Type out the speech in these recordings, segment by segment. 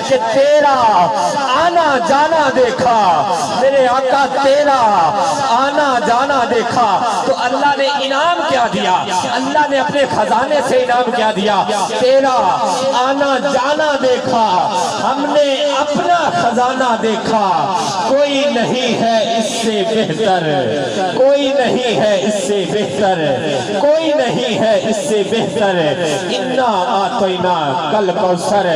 کہ تیرا آنا جانا دیکھا، میرے آقا تیرا آنا جانا دیکھا تو اللہ نے انعام کیا دیا؟ اللہ نے اپنے خزانے سے انعام کیا دیا؟ تیرا آنا جانا دیکھا، ہم نے اپنا خزانہ دیکھا، کوئی نہیں ہے اس سے بہتر، کوئی نہیں ہے اس سے بہتر، کوئی نہیں ہے اس سے بہتر۔ انا آتینا کل کوثر،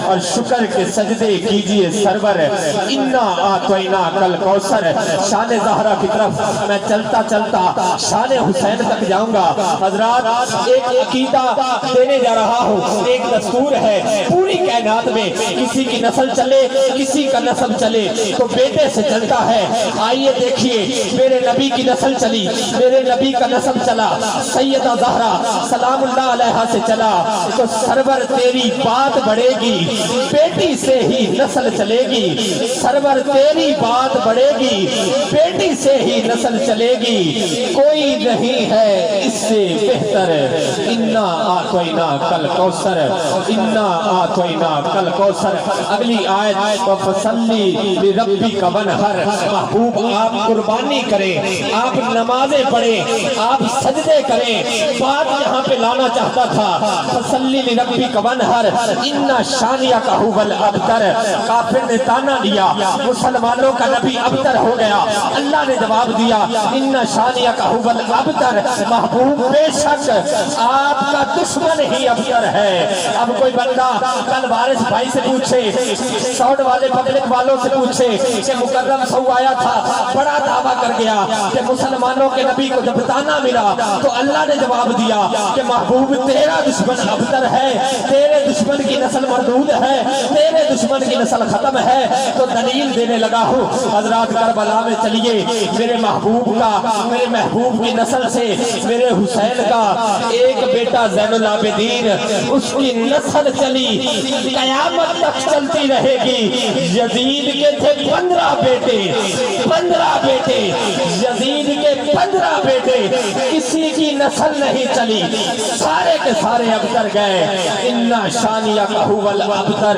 اور شکر کے سجدے کیجئے سرور۔ انا آتینا کل کوثر، شان زہرا کی طرف میں چلتا چلتا شان حسین تک جاؤں گا۔ حضرات ایک عقیدہ دینے جا رہا ہوں، ایک دستور ہے پوری کائنات میں، کسی کی نسل چلے کسی کا نسب چلے تو بیٹے سے چلتا ہے۔ آئیے دیکھیے میرے نبی کی نسل چلی، میرے نبی کا نسب چلا، سیدہ زہرا سلام اللہ علیہا سے چلا تو سرور تیری بات بڑھے گی، بیٹی سے ہی نسل چلے گی، سرور تیری بات بڑھے گی، بیٹی سے ہی نسل چلے گی، کوئی نہیں ہے اس سے بہتر۔ انا آتینا کل کوثر، انا آتینا کل کوثر۔ اگلی آیت فصلی لربک وانحر، محبوب آپ قربانی کریں، آپ نمازیں پڑھیں، آپ سجدے کریں۔ بات یہاں پہ لانا چاہتا تھا فصلی لربک وانحر ان شانیک ھو الابتر۔ کافر نے تانا دیا مسلمانوں کا نبی ابتر ہو گیا، اللہ نے جواب دیا ان شانیک ھو الابتر، محبوب بے شک آپ کا دشمن ہی ابتر ہے۔ اب کوئی بندہ کل وارث بھائی سے پوچھے، سوڈ والے پبلک والوں سے پوچھے کہ مکرم سو آیا تھا، بڑا دعویٰ کر گیا کہ مسلمانوں کے نبی کو جب تانا ملا تو اللہ نے جواب دیا کہ محبوب تیرا دشمن ابتر ہے، تیرے دشمن کی نسل مردود ہے، تیرے دشمن کی نسل ختم ہے۔ تو دلیل دینے لگا ہوں۔ حضرات کربلا میں چلیے، میرے محبوب کا، میرے محبوب کی نسل سے میرے حسین کا ایک بیٹا زین العابدین، اس کی نسل چلی قیامت تک چلتی رہے گی۔ یزید کے تھے 15 بیٹے، 15 بیٹے، یزید کے 15 بیٹے، کسی کی نسل نہیں چلی، سارے کے سارے ابتر گئے۔ انا شانیک ھو الابتر۔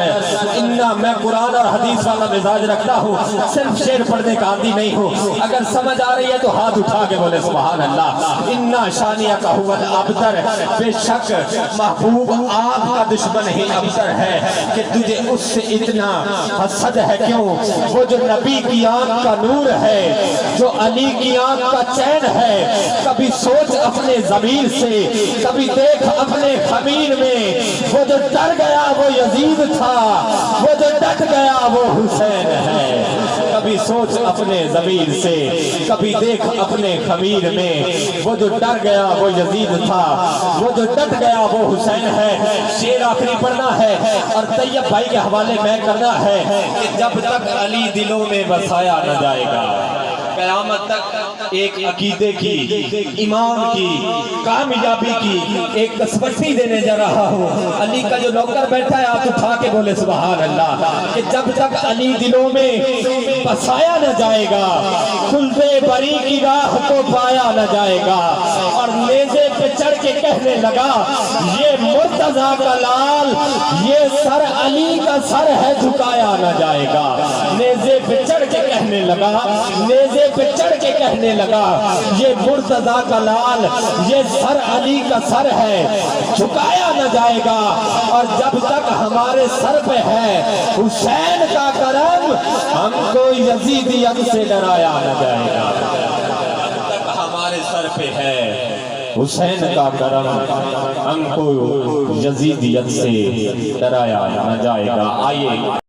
انا، میں قرآن اور حدیث والا مزاج رکھتا ہوں، صرف شعر پڑھنے کا عادی نہیں ہوں۔ اگر سمجھ آ رہی ہے تو ہاتھ اٹھا کے بولے سبحان اللہ۔ انا شانیک ھو الابتر، بے شک محبوب آپ کا دشمن ہی ابتر ہے کہ تجھے اس سے اتنا حسد ہے کیوں؟ وہ جو نبی کی آنکھ کا نور ہے، جو علی کی آنکھ کا چین ہے، کبھی سوچ اپنے ضمیر سے، کبھی دیکھ اپنے خمیر میں، وہ جو ڈر گیا وہ یزید تھا، وہ جو ڈٹ گیا وہ حسین ہے۔ کبھی سوچ اپنے ضمیر سے، کبھی دیکھ اپنے خمیر میں، وہ جو ڈر گیا وہ یزید تھا، وہ جو ڈٹ گیا وہ حسین ہے۔ شعر آخری پڑھنا ہے اور طیب بھائی کے حوالے میں کرنا ہے کہ جب تک علی دلوں میں بسایا نہ جائے گا، قیامت تک ایک عقیدے کی، ایمان کی، کامیابی کی ایک تسبیح دینے جا رہا ہوں۔ علی کا جو نوکر بیٹھا ہے آپ اٹھا کے بولے سبحان اللہ، کہ جب تک علی دلوں میں بسایا نہ جائے گا، خلد بری کی راہ کو پایا نہ جائے گا۔ اور نیزے پہ چڑھ کے کہنے لگا یہ مرتضیٰ کا لال، یہ سر علی کا سر ہے جھکایا نہ جائے گا۔ نیزے پہ چڑھ کے کہنے لگا، نیزے پہ چڑھ کے کہنے لگا یہ مرتضیٰ کا لال، یہ سر علی کا سر ہے جھکایا نہ جائے گا۔ اور جب تک ہمارے سر پہ ہے حسین کا کرم، ہم کو یزیدیت سے ڈرایا نہ جائے گا۔ جب تک ہمارے سر پہ ہے حسین کا کرم، ہم کو یزیدیت سے ڈرایا نہ جائے گا۔ آئیے